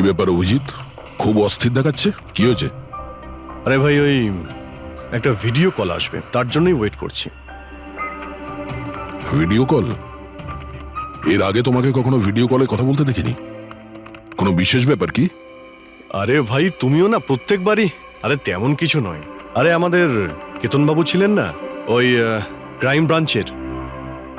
ব্যাপার অভিজিৎ, খুব অস্থির দেখাচ্ছে, কি হয়েছে? আরে ভাই, ওই একটা ভিডিও কল আসবে, তার জন্যই ওয়েট করছি। Video call? এর আগে তোমাকে কখনো ভিডিও কলে কথা বলতে দেখিনি। কোনো বিশেষ ব্যাপার কি? আরে ভাই, তুমিও না প্রত্যেকবারই। আরে তেমন কিছু নয়। আরে আমাদের কেতনবাবু ছিলেন না, ওই ক্রাইম ব্রাঞ্চের।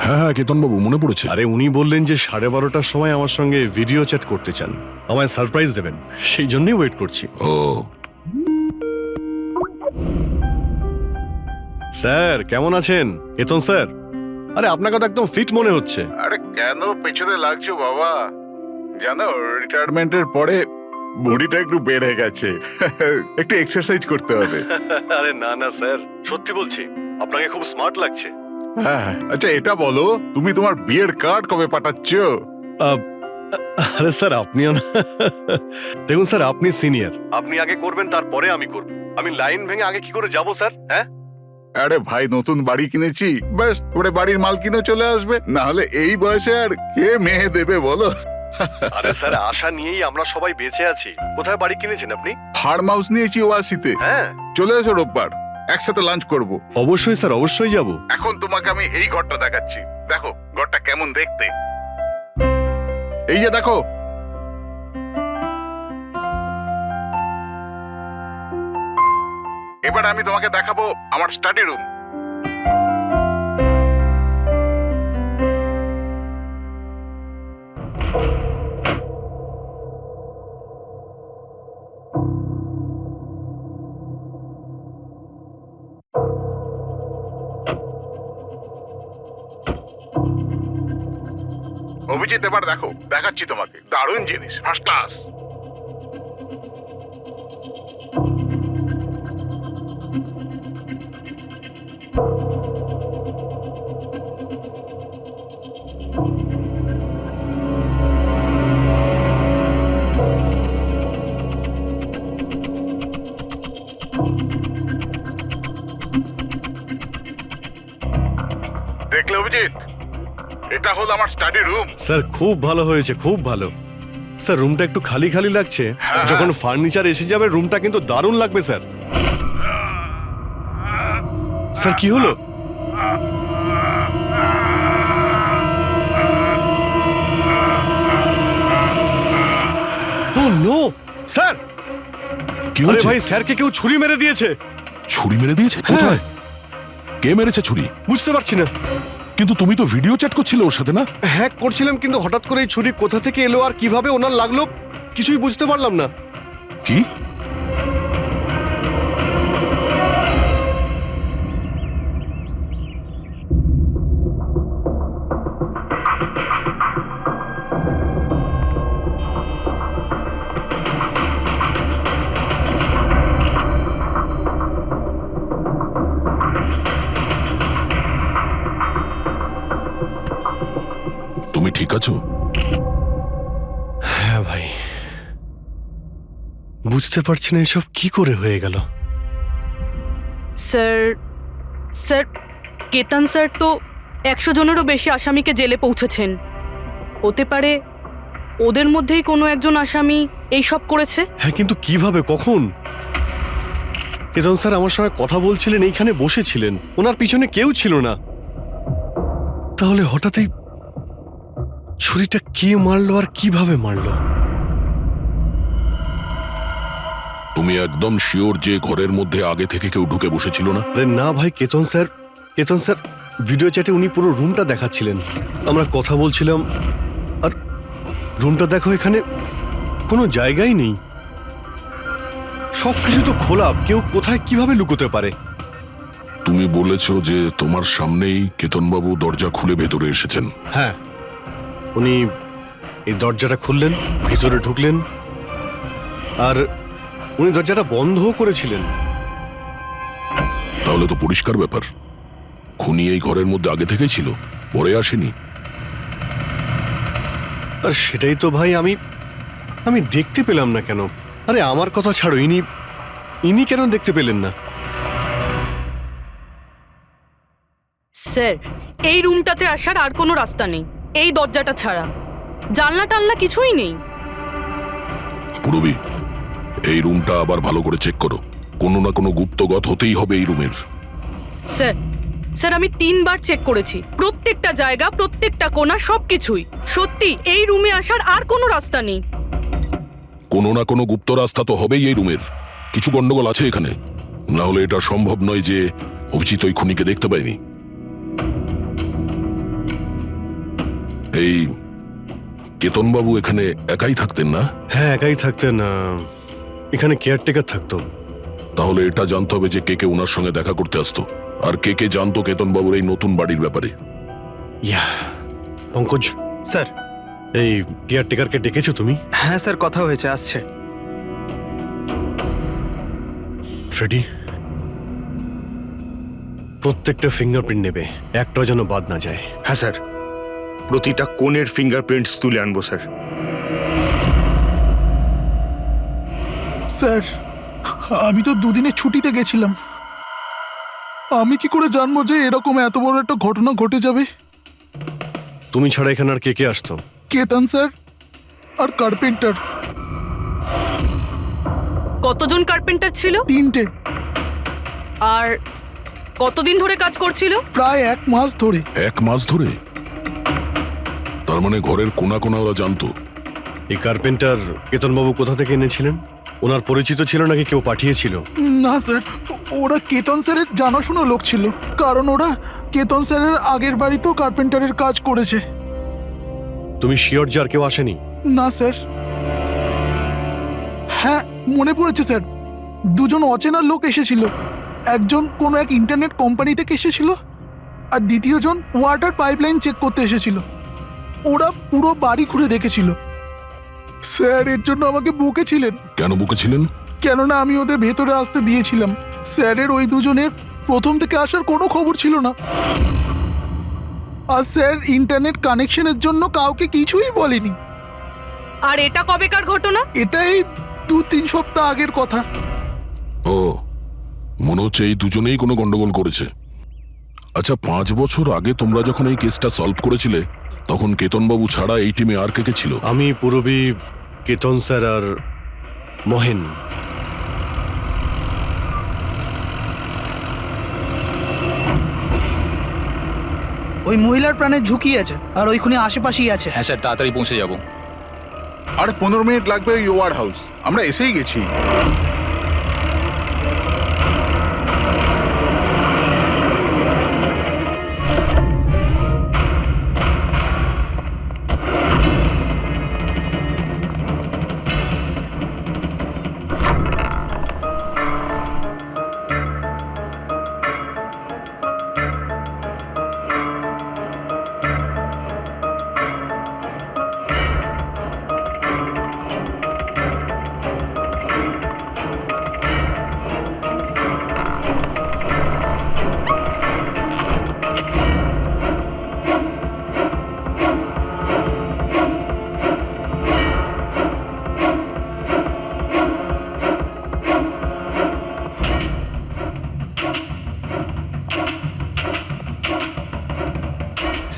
হ্যাঁ হ্যাঁ, কেতনবাবু, মনে পড়েছে। আরে উনি বললেন যে 12:30টার সময় আমার সঙ্গে ভিডিও চ্যাট করতে চান, আমায় সারপ্রাইজ দেবেন, সেই জন্যই ওয়েট করছি। ও, স্যার কেমন আছেন? কেতন স্যার, আরে আপনাকে তো একদম ফিট মনে হচ্ছে। আরে কেন পেছনে লাগছো বাবা? জানো, রিটায়ারমেন্টের পরে বডিটা একটু বেড়ে গেছে। একটু এক্সারসাইজ করতে হবে। আরে না না স্যার, সত্যি বলছি, আপনাকে খুব স্মার্ট লাগছে। হ্যাঁ, আচ্ছা এটা বলো, তুমি তোমার বিয়ের কার্ড কবে পাঠাচ্ছ? আরে স্যার, আপনিও না। দেখুন স্যার, আপনি সিনিয়র, আপনি আগে করবেন, তারপরে আমি করব। আমি লাইন ভেঙে আগে কি করে যাব স্যার? হ্যাঁ, আরে ভাই, নতুন বাড়ি কিনেছি, ব্যাস ওরে বাড়ির মালকিনও চলে আসবে, না হলে এই বয়সে আর কে মেয়ে দেবে বলো? আরে স্যার, আশা নিয়েই আমরা সবাই বেঁচে আছি। কোথায় বাড়ি কিনেছেন আপনি? ফার্ম হাউস নিয়েছি ওয়াসিতে। হ্যাঁ, চলে এসো রোববার, একসাথে লাঞ্চ করব। অবশ্যই স্যার, অবশ্যই যাব। এখন তোমাকে আমি এই ঘরটা দেখাচ্ছি, দেখো ঘরটা কেমন দেখতে। এই যে দেখো, এবার আমি তোমাকে দেখাবো আমার স্টাডি রুম। অভিজিৎ, এবার দেখো, দেখাচ্ছি তোমাকে দারুণ জিনিস, ফার্স্ট ক্লাস। দেখলে অভিজিৎ, এটা হলো আমার স্টাডি রুম। স্যার খুব ভালো হয়েছে, খুব ভালো। স্যার, রুমটা একটু খালি খালি লাগছে, যখন ফার্নিচার এসে যাবে রুমটা কিন্তু দারুণ লাগবে স্যার। স্যার কি হলো? ও নো স্যার! কি আরে হয়েছে? ভাই, স্যারকে কেউ ছুরি মেরে দিয়েছে। ছুরি মেরে দিয়েছে? কোথায়? কে মেরেছে ছুরি? বুঝতে পারছি না। কিন্তু তুমি তো ভিডিও চ্যাট করছিলে ওর সাথে, না? হ্যাঁ করছিলাম, কিন্তু হঠাৎ করে এই ছুরি কোথা থেকে এলো আর কিভাবে ওনার লাগলো কিছুই বুঝতে পারলাম না। কি? তুমি ঠিক আছো? হ্যাঁ ভাই, বুঝতে পারছি না এসব কি করে হয়ে গেল। স্যার স্যার কেতন স্যার তো 100 জনেরও বেশি আসামিকে জেলে পৌঁছেছেন। হতে পারে ওদের মধ্যেই কোনো একজন আসামি এই সব করেছে। হ্যাঁ, কিন্তু কিভাবে, কখন? কেতন স্যার আমার সঙ্গে কথা বলছিলেন, এইখানে বসেছিলেন, ওনার পিছনে কেউ ছিল না। তাহলে হঠাৎই ছুরিটা কে মারলো আর কিভাবে মারলো? তুমি একদম শিওর যে ঘরের মধ্যে আগে থেকে কেউ ঢুকে বসেছিল না? আরে না ভাই, কেতন স্যার ভিডিও চ্যাটে উনি পুরো রুমটা দেখাচ্ছিলেন, আমরা কথা বলছিলাম, আর রুমটা দেখো, এখানে কোনো জায়গাই নেই, সবকিছু তো খোলা, কেউ কোথায় কিভাবে লুকোতে পারে? তুমি বলেছ যে তোমার সামনেই কেতনবাবু দরজা খুলে ভেতরে এসেছেন। হ্যাঁ, উনি এই দরজাটা খুললেন, ভিতরে ঢুকলেন, আর উনি দরজাটা বন্ধও করেছিলেন। তাহলে তো পরিষ্কার ব্যাপার, খুনি এই ঘরের মধ্যে আগে থেকেই ছিল, পরে আসেনি। আর সেটাই তো ভাই আমি দেখতে পেলাম না কেন? আরে আমার কথা ছাড়ো, ইনি কেন দেখতে পেলেন না? স্যার, এই রুমটাতে আসার আর কোনো রাস্তা নেই, এই দরজাটা ছাড়া। জানলা টানলা কিছুই নেই। পুরবি, এই রুমটা আবার ভালো করে চেক করো। কোনো না কোনো গুপ্তগত হতেই হবে এই রুমের। স্যার স্যার আমি 3বার চেক করেছি, প্রত্যেকটা জায়গা, প্রত্যেকটা কোণা, সবকিছুই। সত্যি এই রুমে আসার আর কোনো রাস্তা নেই। কোনো না কোনো গুপ্ত রাস্তা তো হবেই এই রুমের। কিছু গন্ডগোল আছে এখানে, না হলে এটা সম্ভব নয় যে অভিজিৎ ওই খুনিকে দেখতে পায়নি। এই কেতনবাবু এখানে একাই থাকতেন না? হ্যাঁ, একাই থাকতেন। এখানে কেয়ারটেকার থাকতো। তাহলে এটা জানতে হবে যে কে কে ওনার সঙ্গে দেখা করতে আসতো, আর কে কে জানতো কেতনবাবুর এই নতুন বাড়ির ব্যাপারে। ইয়া, পঙ্কজ স্যার। এই কেয়ারটেকারকে ডেকেছো তুমি? হ্যাঁ স্যার, কথা হয়েছে, আসছে। ফ্রেডি, প্রত্যেকটা ফিঙ্গারপ্রিন্ট নেবে, একটাও যেন বাদ না যায়। হ্যাঁ স্যার, প্রতিটা কোণের ফিঙ্গারপ্রিন্টস তুলে আনবো স্যার। স্যার, আমি তো দুদিনের ছুটিতে গেছিলাম। আমি কি করে জানবো যে এরকম এত বড় একটা ঘটনা ঘটে যাবে? তুমি ছাড়া এখানে আর কে কে আসতো? কেতন স্যার আর কার্পেন্টার, কতজন কার্পেন্টার ছিল? 3টে। আর কতদিন ধরে কাজ করছিল? প্রায় 1 মাস ধরে। 1 মাস ধরে? তার মানে ঘরের কোনা কোনা ওরা জানতো। এই কার্পেন্টার কেতনবাবু কোথা থেকে এনেছিলেন? ওনার পরিচিত ছিল নাকি কেউ পাঠিয়েছিল? না স্যার, ওরা কেতন স্যারের জানাশোনা লোক ছিল, কারণ ওরা কেতন স্যারের আগের বাড়িতেও কার্পেন্টারের কাজ করেছে। তুমি শিওর যে আর কেউ আসেনি? না স্যার। হ্যাঁ, মনে পড়েছে স্যার, 2জন অচেনা লোক এসেছিল। একজন কোনো এক ইন্টারনেট কোম্পানি থেকে এসেছিল, আর দ্বিতীয়জন ওয়াটার পাইপলাইন চেক করতে এসেছিল। ওরা পুরো বাড়ি ঘুরে দেখেছিল। স্যার এর জন্য আমাকে বকেছিলেন। কেন বকেছিলেন? কেননা আমি ওদের ভেতরে আসতে দিয়েছিলাম। স্যারের ওই 2জনের প্রথম থেকে আসার কোনো খবর ছিল না। আর স্যার ইন্টারনেট কানেকশনের জন্য কাউকে কিছুই বলেনি। আর এটা কবেকার ঘটনা? এটাই 2-3 সপ্তাহ আগের কথা। ও, মনে হচ্ছে এই দুজনেই কোনো গন্ডগোল করেছে। আচ্ছা, 5 বছর আগে তোমরা যখন এই কেসটা সলভ করেছিলে, তখন কেতনবাবু ছাড়া এই টিমে আর কে কে ছিল? আমি, পুরবী, কেতন স্যার আর মহেন। ওই মহিলার প্রাণের ঝুঁকি আছে, আর ওইখানে আশেপাশেই আছে। হ্যাঁ স্যার, তাড়াতাড়ি পৌঁছে যাব। আর 15 মিনিট লাগবে ওই ওয়ার্ড হাউস, আমরা এসেই গেছি।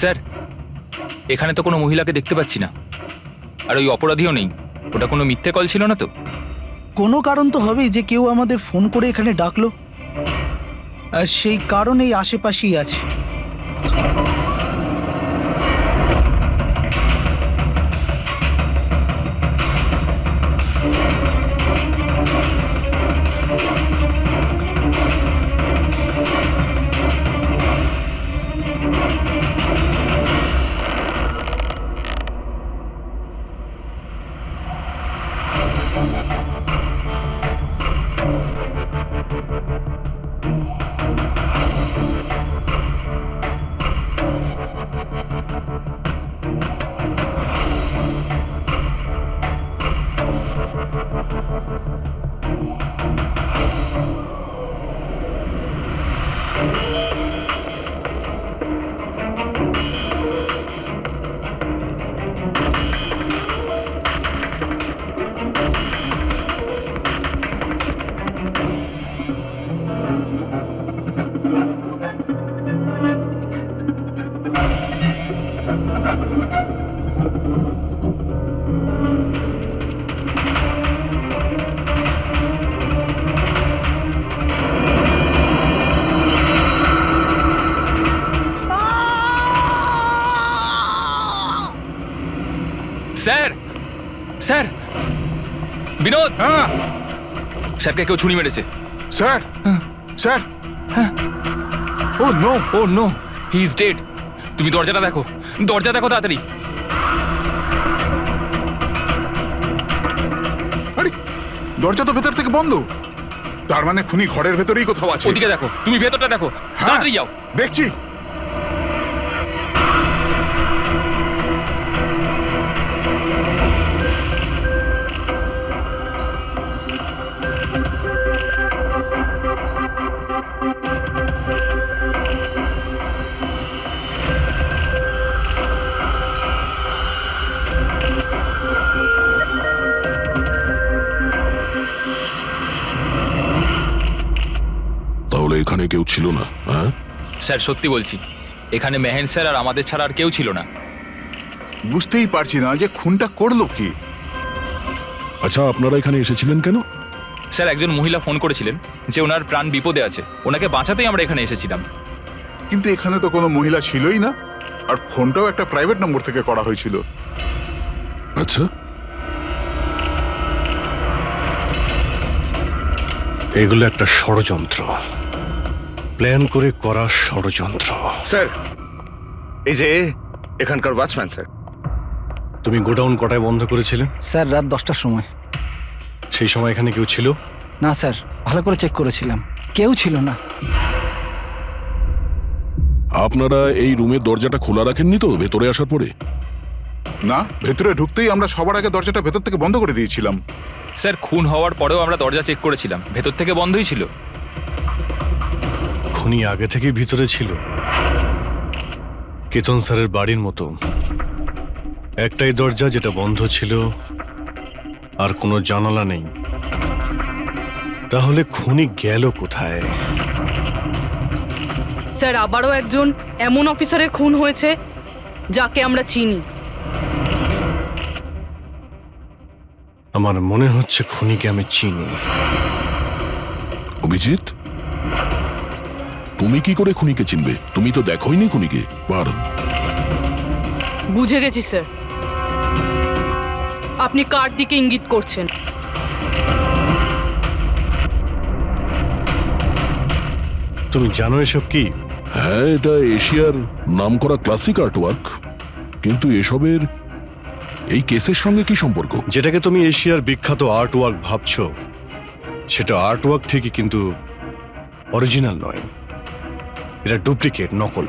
স্যার, এখানে তো কোনো মহিলাকে দেখতে পাচ্ছি না, আর ওই অপরাধীও নেই। ওটা কোনো মিথ্যে কল ছিল না তো? কোনো কারণ তো হবেই যে কেউ আমাদের ফোন করে এখানে ডাকলো, আর সেই কারণ এই আশেপাশেই আছে। বিনোদ, হ্যাঁ স্যারকে কেউ ছুরি মেরেছে। Sir sir oh no oh no, he is dead. তুমি দরজাটা দেখো, দরজা দেখো তাড়াতাড়ি। আরে দরজা তো ভেতর থেকে বন্ধ, তার মানে খুনি ঘরের ভেতরেই কোথাও আছে। ওদিকে দেখো, তুমি ভেতরটা দেখো, হ্যাঁ, তাড়াতাড়ি যাও। দেখছি। তাহলে এখানে কেউ ছিল না? হ্যাঁ, স্যার সত্যি বলছি, এখানে মেহেন স্যার আর আমাদের ছাড়া আর কেউ ছিল না। বুঝতেই পারছি না যে খুনটা করলো কি। আচ্ছা আপনারা এখানে এসেছিলেন কেন? স্যার একজন মহিলা ফোন করেছিলেন যে ওনার প্রাণ বিপদে আছে, ওনাকে বাঁচাতেই আমরা এখানে এসেছিলাম। কিন্তু এখানে তো কোনো মহিলা ছিলই না, আর ফোনটাও একটা প্রাইভেট নম্বর থেকে করা হয়েছিল। আচ্ছা, এগুলো একটা ষড়যন্ত্র, প্ল্যান করে করা ষড়যন্ত্র। স্যার, এই যে এখানকার ওয়াচম্যান স্যার। তুমি গোডাউন কটায় বন্ধ করেছিলে? স্যার রাত 10টার সময়। সেই সময় এখানে কেউ ছিল? না স্যার, ভালো করে চেক করেছিলাম, কেউ ছিল না। আপনারা এই রুমের দরজাটা খোলা রাখেননি তো ভেতরে আসার পরে? না, ভেতরে ঢুকতেই আমরা সবার আগে দরজাটা ভেতর থেকে বন্ধ করে দিয়েছিলাম। স্যার খুন হওয়ার পরেও আমরা দরজা চেক করেছিলাম, ভেতর থেকে বন্ধই ছিল। খুনি আগে থেকেই ভিতরে ছিল, কেতন স্যারের বাড়ির মতো। একটাই দরজা যেটা বন্ধ ছিল, আর কোনো জানালা নেই। তাহলে খুনি গেল কোথায়? স্যার আবারও একজন এমন অফিসারের খুন হয়েছে যাকে আমরা চিনি। আমার মনে হচ্ছে খুনিকে আমি চিনি। অভিজিৎ, তুমি কি করে খুনিকে চিনবে? তুমি তো দেখোইনি খুনিকে বার। বুঝে গেছি স্যার, আপনি কার দিকে ইঙ্গিত করছেন। তুমি জানো এসব কি? হ্যাঁ, এটা এশিয়ার নামকরা ক্লাসিক আর্টওয়ার্ক, কিন্তু এসবের এই কেসের সঙ্গে কি সম্পর্ক? যেটাকে তুমি এশিয়ার বিখ্যাত আর্ট ওয়ার্ক ভাবছো, সেটা আর্ট ওয়ার্ক ঠিকই, কিন্তু অরিজিনাল নয়। এটা ডুপ্লিকেট, নকল।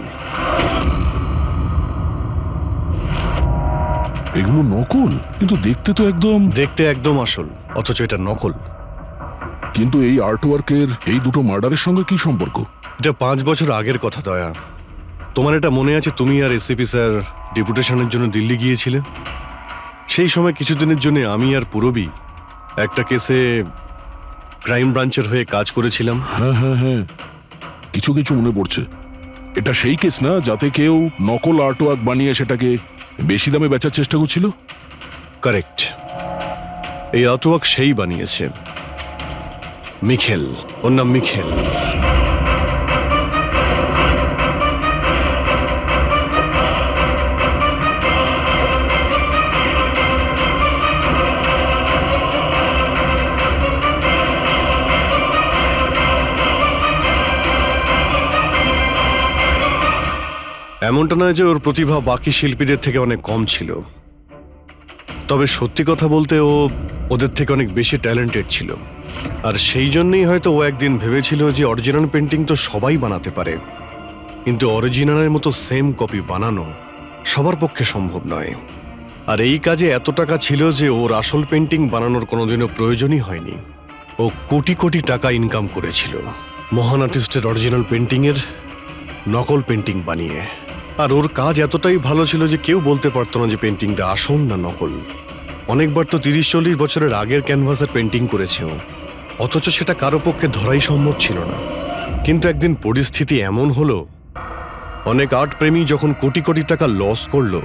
এগুলো নকল, কিন্তু দেখতে তো একদম। দেখতে একদম আসল, অথচ এটা নকল। কিন্তু এই আর্টওয়ার্কের এই দুটো মার্ডারের সঙ্গে কি সম্পর্ক? এটা 5 বছর আগের কথা দয়া। তোমার এটা মনে আছে, তুমি আর এসিপি স্যার ডেপুটেশনের জন্য দিল্লি গিয়েছিলে? সেই সময় কিছুদিনের জন্য আমি আর পুরবী একটা কেসে ক্রাইম ব্রাঞ্চের হয়ে কাজ করেছিলাম। হ্যাঁ হ্যাঁ হ্যাঁ, কিছু কিছু মনে পড়ছে। এটা সেই কেস না যাতে কেউ নকল আর্টওয়ার্ক বানিয়ে সেটাকে বেশি দামে বেচার চেষ্টা করছিল? কারেক্ট। এই আর্টওয়ার্ক সেই বানিয়েছে, মিখেল। ওর নাম মিখেল। এমনটা নয় যে ওর প্রতিভা বাকি শিল্পীদের থেকে অনেক কম ছিল, তবে সত্যি কথা বলতে ও ওদের থেকে অনেক বেশি ট্যালেন্টেড ছিল। আর সেই জন্যই হয়তো ও একদিন ভেবেছিল যে অরিজিনাল পেন্টিং তো সবাই বানাতে পারে, কিন্তু অরিজিনালের মতো সেম কপি বানানো সবার পক্ষে সম্ভব নয়। আর এই কাজে এত টাকা ছিল যে ওর আসল পেন্টিং বানানোর কোনোদিনও প্রয়োজনই হয়নি। ও কোটি কোটি টাকা ইনকাম করেছিল মহান আর্টিস্টের অরিজিনাল পেন্টিংয়ের নকল পেন্টিং বানিয়ে। আর ওর কাজ এতটাই ভালো ছিল যে কেউ বলতে পারতো না যে পেন্টিংটা আসল না নকল। অনেকবার তো 30-40 বছরের আগের ক্যানভাসের পেন্টিং করেছে ও, অথচ সেটা কারো পক্ষে ধরাই সম্ভব ছিল না। কিন্তু একদিন পরিস্থিতি এমন হলো, অনেক আর্ট প্রেমী যখন কোটি কোটি টাকা লস করলো,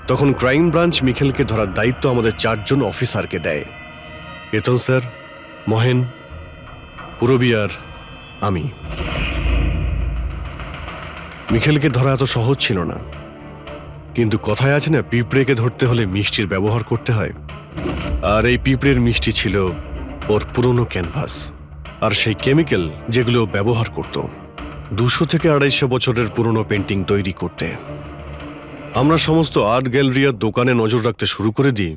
তখন ক্রাইম ব্রাঞ্চ মিখেলকে ধরার দায়িত্ব আমাদের 4 জন অফিসারকে দেয়। কেতন স্যার, মহেন, পুরবী আর আমি। মিখেলকে ধরা এত সহজ ছিল না, কিন্তু কথায় আছে না, পিঁপড়েকে ধরতে হলে মিষ্টির ব্যবহার করতে হয়। আর এই পিঁপড়ের মিষ্টি ছিল ওর পুরনো ক্যানভাস আর সেই কেমিক্যাল যেগুলো ও ব্যবহার করত 200 থেকে 250 বছরের পুরনো পেন্টিং তৈরি করতে। আমরা সমস্ত আর্ট গ্যালারি আর দোকানে নজর রাখতে শুরু করে দিই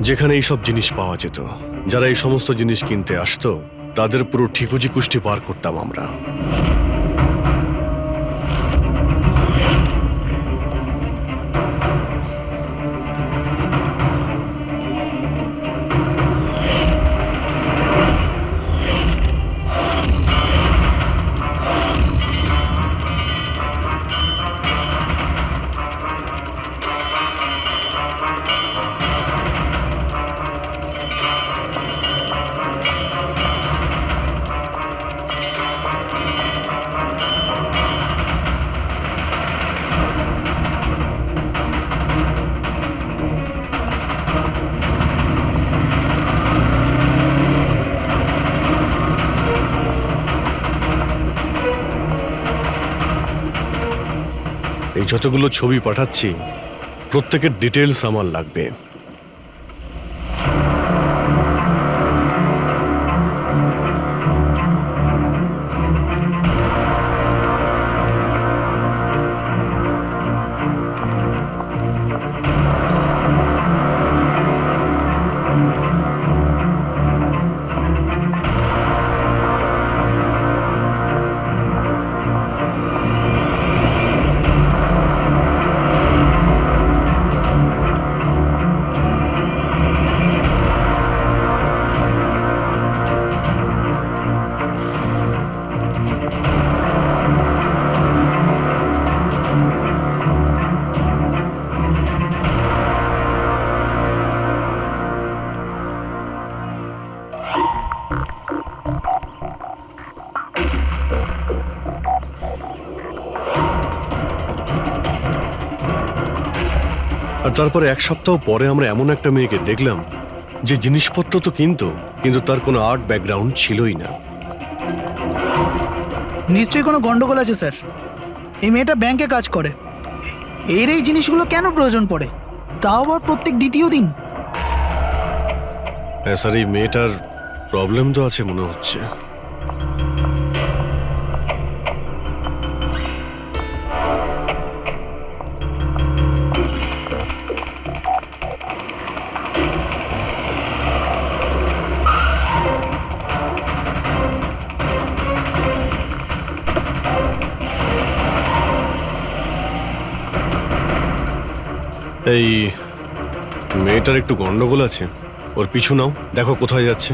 যেখানে এইসব জিনিস পাওয়া যেত। যারা এই সমস্ত জিনিস কিনতে আসতো তাদের পুরো ঠিকুজি কুষ্টি পার করতাম আমরা। এই যতগুলো ছবি পাঠাচ্ছি প্রত্যেকের ডিটেলস আমার লাগবে। আর তারপরে 1 সপ্তাহ পরে আমরা এমন একটা মেয়েকে দেখলাম যে জিনিসপত্র তো কিন্তু তার কোনো আর্ট ব্যাকগ্রাউন্ড ছিলই না। নিশ্চয়ই কোনো গন্ডগোল আছে স্যার। এই মেয়েটা ব্যাংকে কাজ করে, এর এই জিনিসগুলো কেন প্রয়োজন পড়ে, তাও আবার প্রত্যেক দ্বিতীয় দিন? হ্যাঁ স্যার, এই মেয়েটার প্রবলেম তো আছে মনে হচ্ছে। এই মেয়েটার একটু গন্ডগোল আছে, ওর পিছু নাও, দেখো কোথায় যাচ্ছে।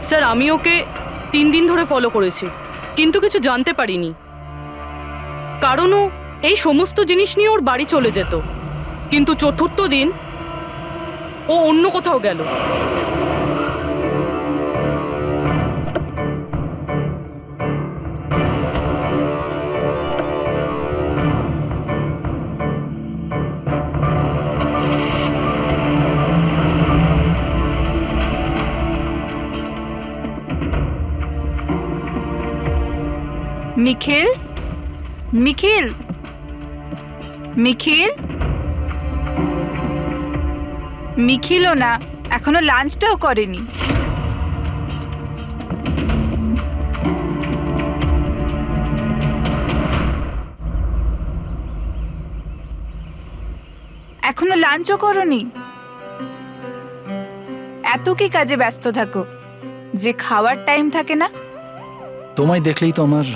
স্যার আমি ওকে 3 দিন ধরে ফলো করেছি, কিন্তু কিছু জানতে পারিনি। কারণ ও এই সমস্ত জিনিস নিয়ে ওর বাড়ি চলে যেত, কিন্তু 4র্থ দিন ও অন্য কোথাও গেল। নিখিল, নিখিল, নিখিল, নিখিলও না, এখনো লাঞ্চটাও করেনি। এখনো লাঞ্চও করনি? এত কি কাজে ব্যস্ত থাকো যে খাওয়ার টাইম থাকে না? তোমায় দেখলেই তো আমার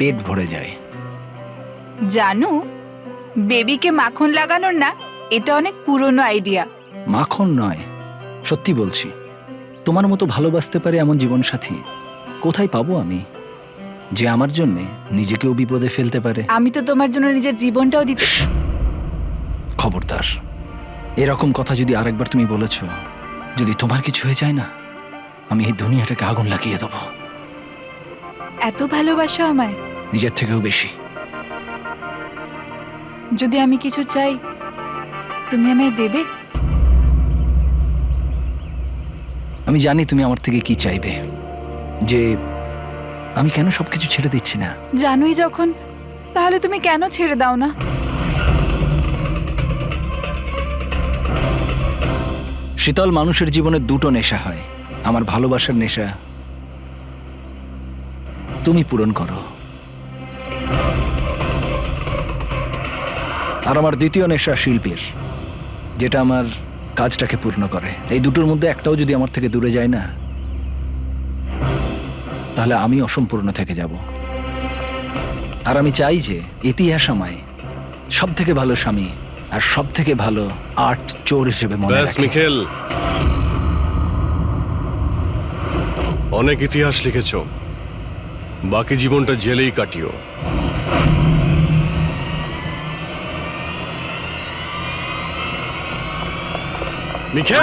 পেট ভরে যায়। জানো, বেবিকে মাখন লাগানোর না, এটা অনেক পুরনো আইডিয়া। মাখন নয়, সত্যি বলছি, তোমার মতো ভালোবাসতে পারে এমন জীবনসাথী কোথায় পাবো আমি, যে আমার জন্য নিজেকেও বিপদে ফেলতে পারে। আমি তো তোমার জন্য নিজের জীবনটাও দিতে। খবরদার, এরকম কথা যদি আরেকবার তুমি বলেছ, যদি তোমার কিছু হয়ে যায় না, আমি এই দুনিয়াটাকে আগুন লাগিয়ে দেবো। এত ভালোবাসো আমায়? নিজের থেকেও বেশি। যদি আমি কিছু চাই, তুমি আমায় দেবে? আমি জানি তুমি আমার থেকে কি চাইবে, যে আমি কেন সবকিছু ছেড়ে দিচ্ছি না। জানোই যখন তাহলে তুমি কেন ছেড়ে দাও না? শীতল, মানুষের জীবনে দুটো নেশা হয়। আমার ভালোবাসার নেশা তুমি পূরণ করো, আর আমার দ্বিতীয় নেশা শিল্পীর, যেটা আমার কাজটাকে পূর্ণ করে। এই দুটোর মধ্যে একটাও যদি আমার থেকে দূরে যায় না, তাহলে আমি অসম্পূর্ণ থেকে যাব। আর আমি চাই যে ইতিহাস আমায় সব থেকে ভালো স্বামী আর সব থেকে ভালো আর্ট চোর হিসেবে মনে ব্যাস রাখে। মিখেল, অনেক ইতিহাস লিখেছ, বাকি জীবনটা জেলেই কাটিও। মিখেল,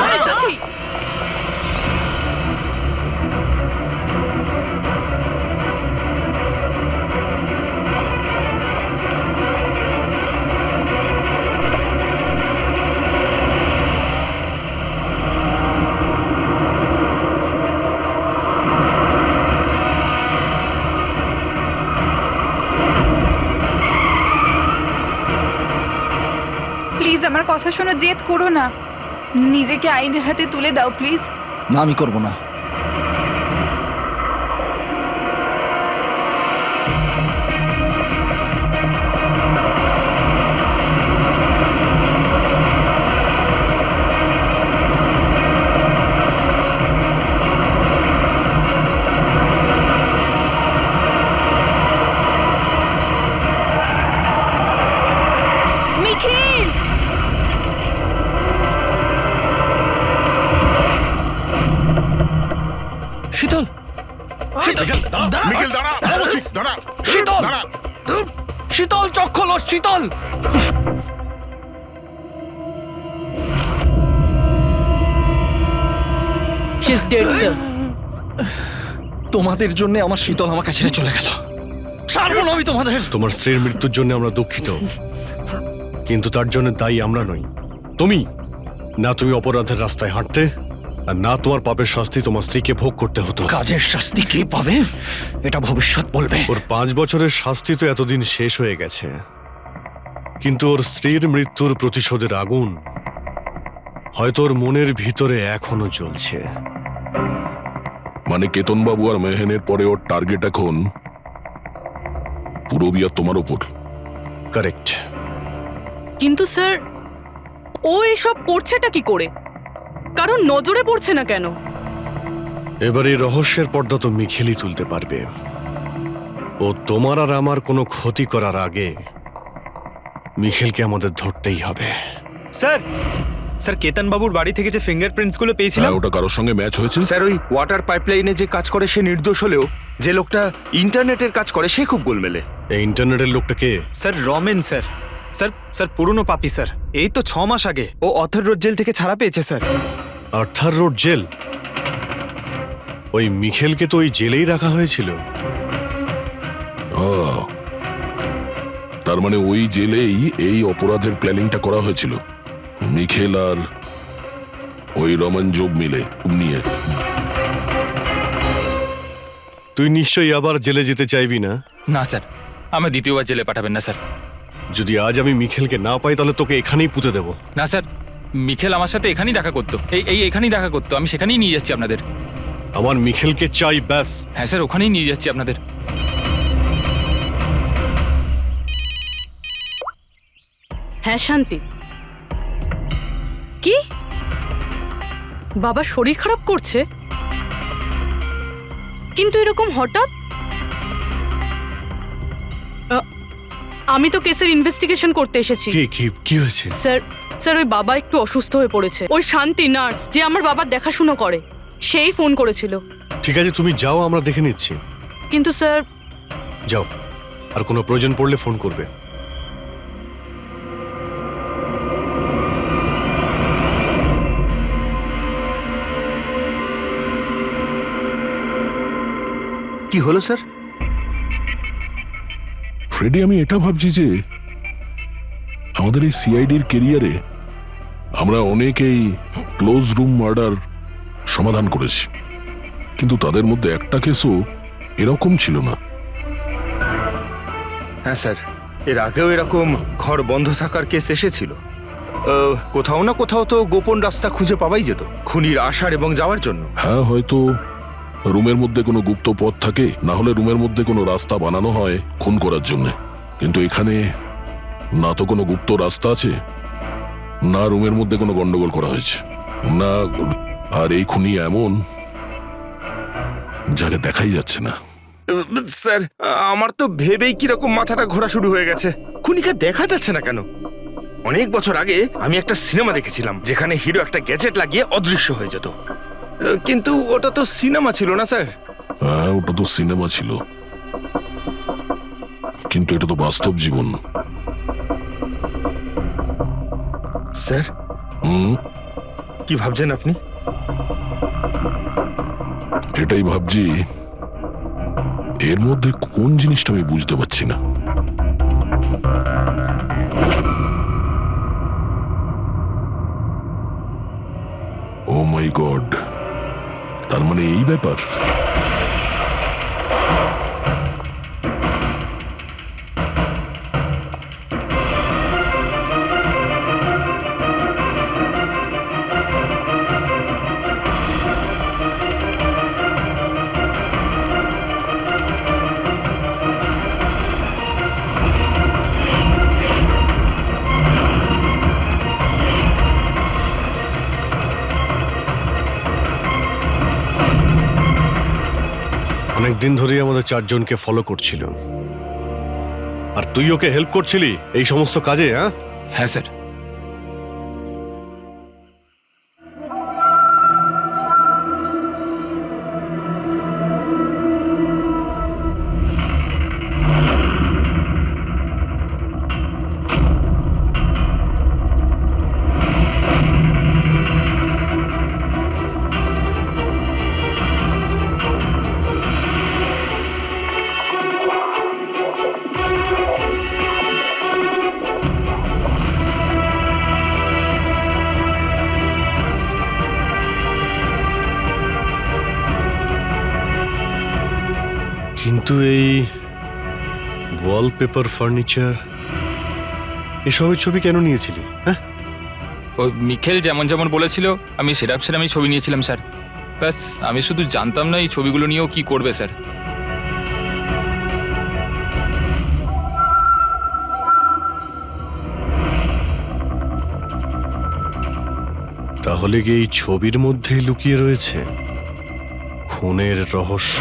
প্লিজ আমার কথা শোনো, জেদ করো না। নিজেকে আইনের হাতে তুলে দাও প্লিজ। না, আমি করব না। নিখিল! শীতল, মিখেল দাঁড়া, বলছি, দাঁড়া, শীতল! দাঁড়া। শীতল, চোখ খোলো, শীতল! She is dead sir. তোমাদের জন্য আমার শীতল আমাকে ছেড়ে চলে গেল। ছাড়বো না আমি তোমাদের। তোমার স্ত্রীর মৃত্যুর জন্য আমরা দুঃখিত, কিন্তু তার জন্য দায়ী আমরা নই, তুমি। না তুমি অপরাধের রাস্তায় হাঁটতে, আর না তোমার পাপের শাস্তি তোমার স্ত্রীকে ভোগ করতে হতো। কাজের শাস্তি কে পাবে এটা ভবিষ্যৎ বলবে। ওর 5 বছরের শাস্তি তো এতদিন শেষ হয়ে গেছে, কিন্তু ওর স্ত্রীর মৃত্যুর প্রতিশোধের আগুন হয়তো ওর মনের ভিতরে এখনো জ্বলছে। মানে কেতনবাবু আর মেহেনের পরে ওর টার্গেট এখন পুরবিয়া তোমার ওপর। কারেক্ট। কিন্তু স্যার, ও এসব করছেটা কি করে? কারণ নজরে পড়ছে না কেন? এবার এই রহস্যের পর্দা তো মিখেলই তুলতে পারবে। ও তোমার আর আমার কোনো ক্ষতি করার আগে মিখেলকে আমাদের ধরতেই হবে। স্যার, স্যার কেতন বাবুর বাড়ি থেকে যে ফিঙ্গারপ্রিন্টস গুলো পেয়েছিলাম, হ্যাঁ, ওটা কারোর সঙ্গে ম্যাচ হয়েছে? স্যার ওই ওয়াটার পাইপলাইনে যে কাজ করে সে নির্দোষ হলেও যে লোকটা ইন্টারনেটের কাজ করে সে খুব গোলমেলে। এই ইন্টারনেটের লোকটা কে? Sir Ramen sir. Sir sir পুরনো পাপি স্যার। এই তো 6 মাস আগে ও অথর রোড জেল থেকে ছাড়া পেয়েছে স্যার। Arthur road jail? ওই মিখেলকে তো ওই জেলেই রাখা হয়েছিল। তার মানে ওই জেলেই এই অপরাধের প্ল্যানিংটা করা হয়েছিল, মিখেল আর ওই রমন জোব মিলে নিয়ে। তুই নিশ্চয়ই আবার জেলে যেতে চাইবি না? না স্যার, আমি দ্বিতীয়বার জেলে পাঠাবেন না স্যার। যদি আজ আমি মিখেলকে না পাই তাহলে তোকে এখানেই পুঁতে দেবো। না স্যার, মিখেল আমার সাথে এখানেই দেখা করতো, এখানেই দেখা করতো। আমি সেখানেই নিয়ে যাচ্ছি আপনাদের। আমার মিখেলকে চাই, ব্যাস। হ্যাঁ স্যার, ওখানেই নিয়ে যাচ্ছি আপনাদের। হ্যাঁ শান্তি। কি? বাবা শরীর খারাপ করছে? কিন্তু এরকম হঠাৎ? আমি তো কেসের ইনভেস্টিগেশন করতে এসেছি। কি হয়েছে? স্যার ওই বাবা একটু অসুস্থ হয়ে পড়েছে। ওই শান্তি নার্স যে আমার বাবার দেখাশোনা করে, সেই ফোন করেছিল। ঠিক আছে, তুমি যাও, আমরা দেখে নিচ্ছি। কিন্তু স্যার। যাও, আর কোনো প্রয়োজন পড়লে ফোন করবে। কি হলো স্যার? ফ্রেডি, আমি এটা ভাবছি যে আমাদের এই সিআইডির কেরিয়ারে আমরা অনেকেই ক্লোজ রুম মার্ডার সমাধান করেছি, কিন্তু তাদের মধ্যে একটা কেসও এরকম ছিল না। হ্যাঁ স্যার, এর আগেও এরকম ঘর বন্ধ থাকার কেস এসেছিল। কোথাও না কোথাও তো গোপন রাস্তা খুঁজে পাওয়াই যেত খুনির আসার এবং যাওয়ার জন্য। হ্যাঁ, হয়তো রুমের মধ্যে কোনো গুপ্ত পথ থাকে, না হলে রুমের মধ্যে কোনো রাস্তা বানানো হয় খুন করার জন্য। কিন্তু এখানে না তো কোনো গুপ্ত রাস্তা আছে, না রুমের মধ্যে কোনো গন্ডগোল করা হয়েছে, না। আর এই খুনি এমন যাকে দেখাই যাচ্ছে না। স্যার, আমার তো ভেবেই কিরকম মাথাটা ঘোরা শুরু হয়ে গেছে। খুনিকে দেখা যাচ্ছে না কেন? অনেক বছর আগে আমি একটা সিনেমা দেখেছিলাম যেখানে হিরো একটা গ্যাজেট লাগিয়ে অদৃশ্য হয়ে যেত, কিন্তু ওটা তো সিনেমা ছিল না স্যার। হ্যাঁ, ওটা তো সিনেমা ছিল, কিন্তু এটা তো বাস্তব জীবন। স্যার, কি ভাবছেন আপনি? এটাই ভাবছি, এর মধ্যে কোন জিনিসটা আমি বুঝতে পারছি না। ও মাই গড, তার মানে এই ব্যাপার। অনেকদিন ধরেই আমাদের চারজনকে ফলো করছিল, আর তুই ওকে হেল্প করছিলি এই সমস্ত কাজে। হ্যাঁ স্যার। কিন্তু এই ওয়ালপেপার, ফার্নিচার, এসবের ছবি কেন নিয়েছিলি? হ্যাঁ, ওই মিখেল যেমন যেমন বলেছিল আমি সেরকমই ছবি নিয়েছিলাম স্যার। ব্যাস, আমি শুধু জানতাম না এই ছবিগুলো নিয়েও কি করবে স্যার। তাহলে কি এই ছবির মধ্যেই লুকিয়ে রয়েছে খুনের রহস্য?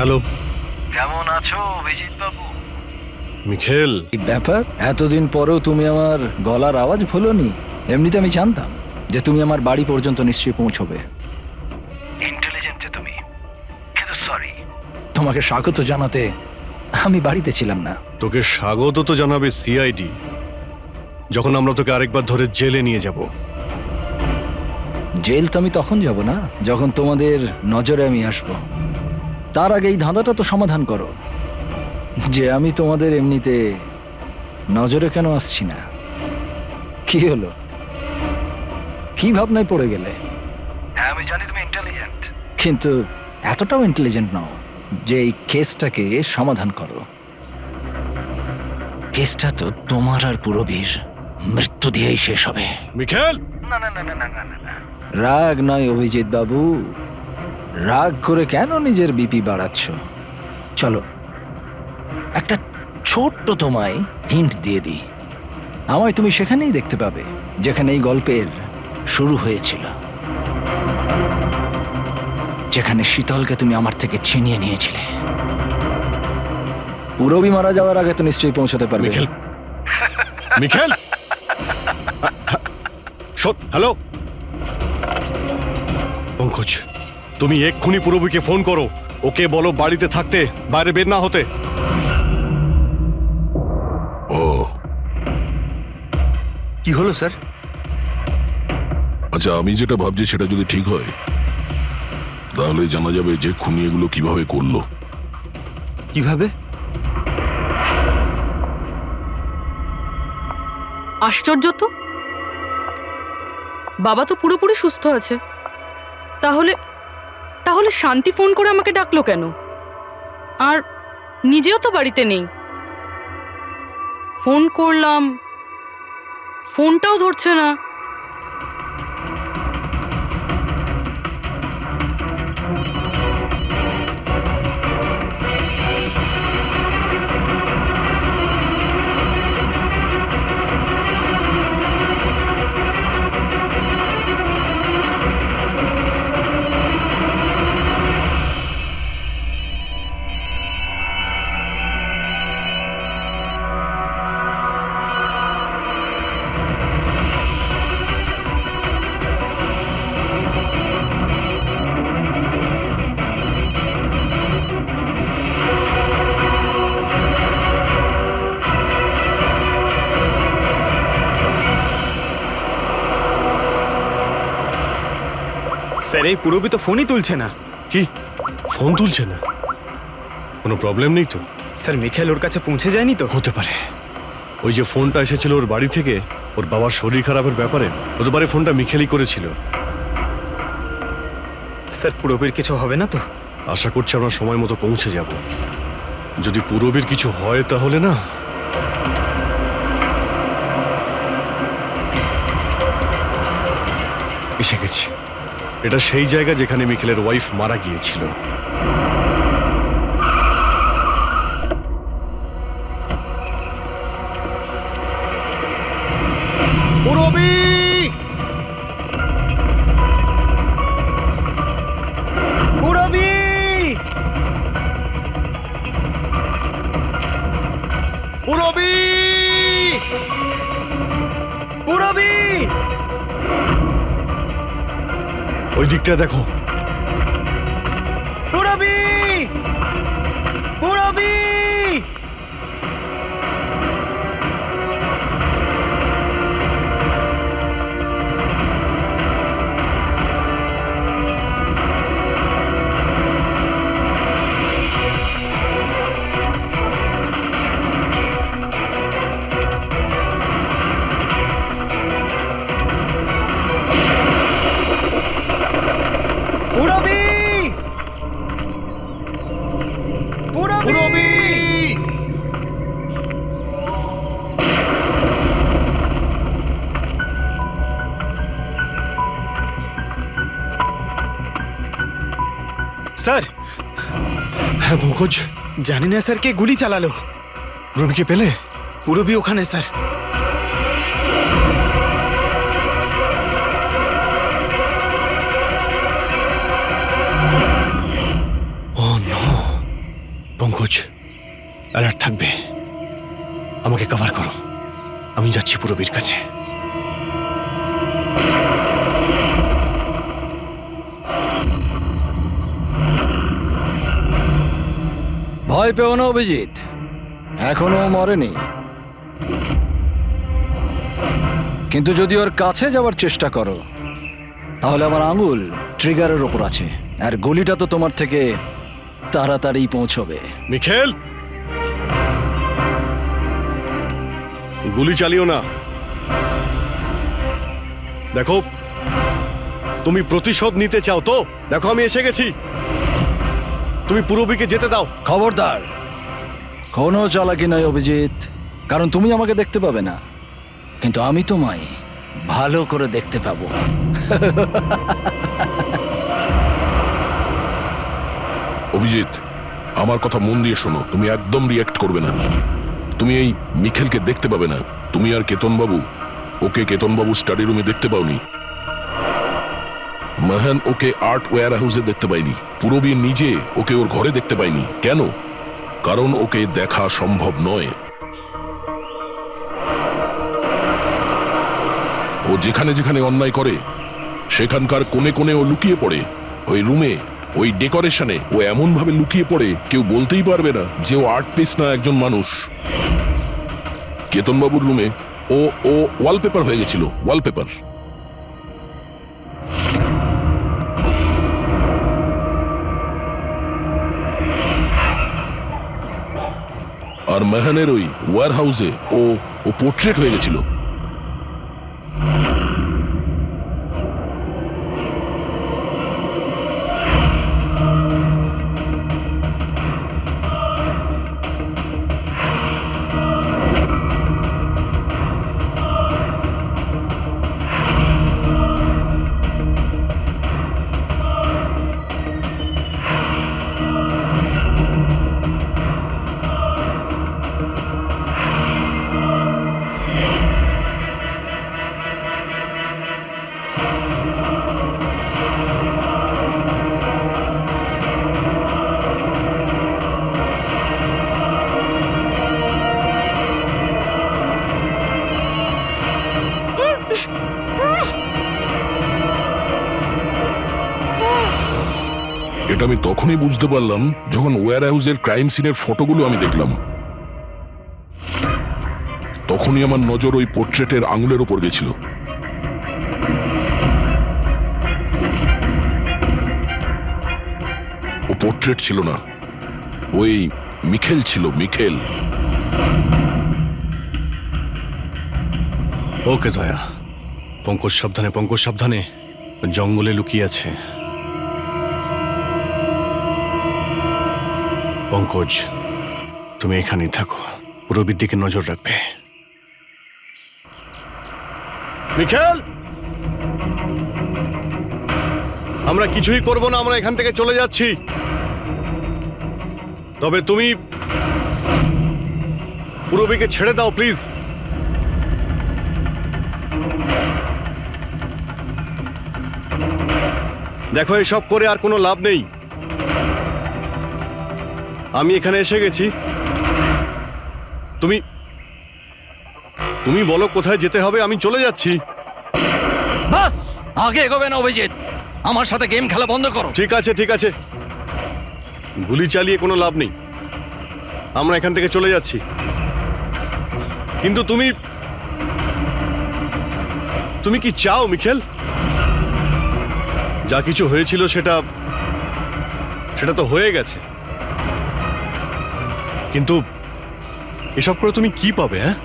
হ্যালো, কেমন আছো অভিজিৎ বাবু? মিখেল, ব্যাপার, এতদিন পরেও তুমি আমার গলার আওয়াজ ভুলোনি। এমনিতে আমি জানতাম যে তুমি আমার বাড়ি পর্যন্ত নিশ্চয়ই পৌঁছবে। ইন্টেলিজেন্ট তুমি, কিন্তু সরি, তোমাকে স্বাগত জানাতে আমি বাড়িতে ছিলাম না। তোকে স্বাগত তো জানাবে সিআইডি, যখন আমরা তোকে আরেকবার ধরে জেলে নিয়ে যাব। জেল তো আমি তখন যাব না যখন তোমাদের নজরে আমি আসব। তার আগে এই ধাঁধাটা তো সমাধান করো যে আমি তোমাদের এমনিতে নজরে কেন আসছি না। কি হলো, কি ভাবনায় পড়ে গেলে? হ্যাঁ, আমি জানি তুমি ইন্টেলিজেন্ট, কিন্তু এতটাও ইন্টেলিজেন্ট নও যে এই কেসটাকে সমাধান করো। কেসটা তো তোমার আর পুরবীর মৃত্যু দিয়েই শেষ হবে। মিখেল, রাগ নয় অভিজিৎ বাবু, রাগ করে কেন নিজের বিপি বাড়াচ্ছ? চলো একটা ছোট্ট তোমায় হিন্ট দিয়ে দিই। আমায় তুমি সেখানেই দেখতে পাবে যেখানে এই গল্পের শুরু হয়েছিল, যেখানে শীতলকে তুমি আমার থেকে ছিনিয়ে নিয়েছিলে। পুরবি মারা যাওয়ার আগে তো নিশ্চয়ই পৌঁছতে পারবে। মিখেল, মিখেল, হ্যালো পঙ্কজ, তুমি এক্ষুনি পুরবীকে ফোন করো, ওকে বলো বাড়িতে থাকতে, বাইরে বের না হতে। ও কি হলো স্যার? আচ্ছা, আমি যেটা ভাবছি সেটা যদি ঠিক হয় তাহলে জানা যাবে যে খুনি এগুলো কিভাবে করলো। কিভাবে? আশ্চর্য তো, বাবা তো পুরোপুরি সুস্থ আছে, তাহলে তাহলে শান্তি ফোন করে আমাকে ডাকলো কেন? আর নিজেও তো বাড়িতে নেই। ফোন করলাম, ফোনটাও ধরছে না। স্যার এই পুরবি তো ফোনই তুলছে না। কি ফোন তুলছে না? কোনো প্রবলেম নেই তো? স্যার মিখেল ওর কাছে পৌঁছে যায়নি তো? হতে পারে ওই যে ফোনটা এসেছিল ওর বাড়ি থেকে ওর বাবার শরীর খারাপের ব্যাপারে, হতে পারে ফোনটা মিখেলই করেছিল। স্যার পুরবির কিছু হবে না তো? আশা করছি আমরা সময় মতো পৌঁছে যাব। যদি পুরবীর কিছু হয় তাহলে না, এসে গেছি। এটা সেই জায়গা যেখানে মিখেলের ওয়াইফ মারা গিয়েছিল। পুরবী! পুরবি! পুরবী! পুরবি! ওই দিকটা দেখো। পুরবি! পুরবি! পুরবি! পুরবি! স্যার হ্যাঁ পঙ্কজ, জানি না স্যার কে গুলি চালালো। পুরবীকে পেলে? পুরবি ওখানে sir. Oh no! Pankaj, alert থাকবে। আমাকে কভার করো, আমি যাচ্ছি পুরবীর কাছে। ভয় পেও না অভিজিৎ, এখনো মরেনি। কিন্তু যদি ওর কাছে যাওয়ার চেষ্টা করো তাহলে আমার আঙুল ট্রিগারের ওপর আছে, আর গুলিটা তো তোমার থেকে তাড়াতাড়ি পৌঁছবে। মিখেল, গুলি চালিও না। দেখো, তুমি প্রতিশোধ নিতে চাও তো? দেখো আমি এসে গেছি, তুমি পুরবীকে যেতে দাও। খবরদার, কোনো চালাকি নয় অভিজিৎ, কারণ তুমি আমাকে দেখতে পাবে না, কিন্তু আমি তোমায় ভালো করে দেখতে পাবো। অভিজিৎ, আমার কথা মন দিয়ে শোনো, তুমি একদম রিয়াক্ট করবে না। তুমি এই মিখেলকে দেখতে পাবে না। তুমি আর কেতনবাবু ওকে কেতনবাবু স্টাডি রুমে দেখতে পাওনি। মাহান ওকে আর্ট ওয়্যার হাউসে দেখতে পাইনি। পূরবী নিজে ওকে ওর ঘরে দেখতে পাইনি। কেন? কারণ ওকে দেখা সম্ভব নয়। ও যেখানে যেখানে অন্যায় করে সেখানকার কোণে কোণে ও লুকিয়ে পড়ে। ওই রুমে, ওই ডেকোরেশনে ও এমন ভাবে লুকিয়ে পড়ে কেউ বলতেই পারবে না যে ও আর্ট পিস না, একজন মানুষ। কেতনবাবুর রুমে ও ও ওয়ালপেপার হয়ে গেছিল, ওয়ালপেপার। আর মেহানের ওই ওয়্যার হাউসে ও ও পোর্ট্রেট হয়ে গেছিল। এটা আমি তখনই বুঝতে পারলাম যখন ওয়্যার হাউসের ক্রাইম সিনের ফটোগুলো আমি দেখলাম। তখনই আমার নজর ওই পোর্ট্রেটের আঙুলের উপর গেছিল। ও পোর্ট্রেট ছিল না, ওই মিখেল ছিল, মিখেল। ওকে দয়া, পঙ্কজ সাবধানে, পঙ্কজ সাবধানে, জঙ্গলে লুকিয়ে আছে। পঙ্কজ, তুমি এখানেই থাকো, রবির দিকে নজর রাখবে। মিখেল, আমরা কিছুই করব না, আমরা এখান থেকে চলে যাচ্ছি। তবে তুমি রবিকে ছেড়ে দাও প্লিজ। দেখো, এসব করে আর কোনো লাভ নেই। আমি এখানে এসে গেছি, তুমি তুমি বলো কোথায় যেতে হবে, আমি চলে যাচ্ছি। বাস, আগে এগোবে না অভিজিৎ, আমার সাথে গেম খেলা বন্ধ করো। ঠিক আছে, ঠিক আছে, গুলি চালিয়ে কোনো লাভ নেই, আমরা এখান থেকে চলে যাচ্ছি। কিন্তু তুমি তুমি কি চাও মিখেল? যা কিছু হয়েছিল সেটা সেটা তো হয়ে গেছে, কিন্তু এসব করে তুমি কি পাবে? হ্যাঁ,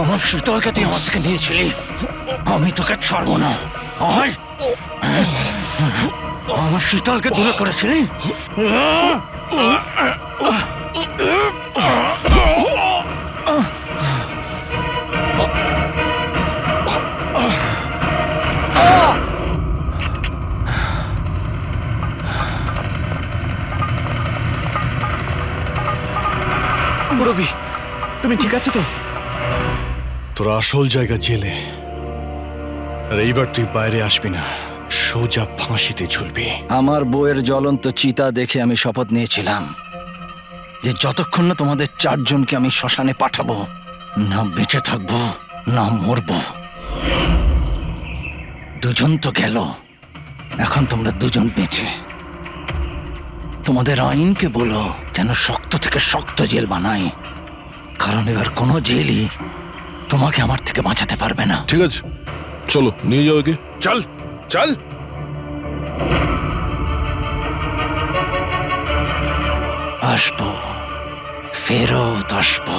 আমার শীতলকে তুই আমার থেকে নিয়েছিলি, আমি তোকে ছাড়বো না। আমার শীতলকে দূরে করেছিলি। রবি তুমি ঠিক আছো তো? তোর আসল জায়গা জেলে, আর এইবার তুই বাইরে আসবি না, সোজা ফাঁসিতে ঝুলবি। আমার বউয়ের জ্বলন্ত চিতা দেখে আমি শপথ নিয়েছিলাম যে যতক্ষণ না তোমাদের চারজনকে আমি শ্মশানে পাঠাবো, না বেঁচে থাকবো না মরবো। দুজন তো গেল, এখন তোমরা দুজন বেঁচে। তোমাদের আইনকে বলো যেন শক্ত থেকে শক্ত জেল বানায়, কারণ এবার কোনো জেলই তোমাকে আমার থেকে বাঁচাতে পারবে না। ঠিক আছে, চলো নিয়ে যাও একে। চল চল। আসবো, ফেরত আসবো।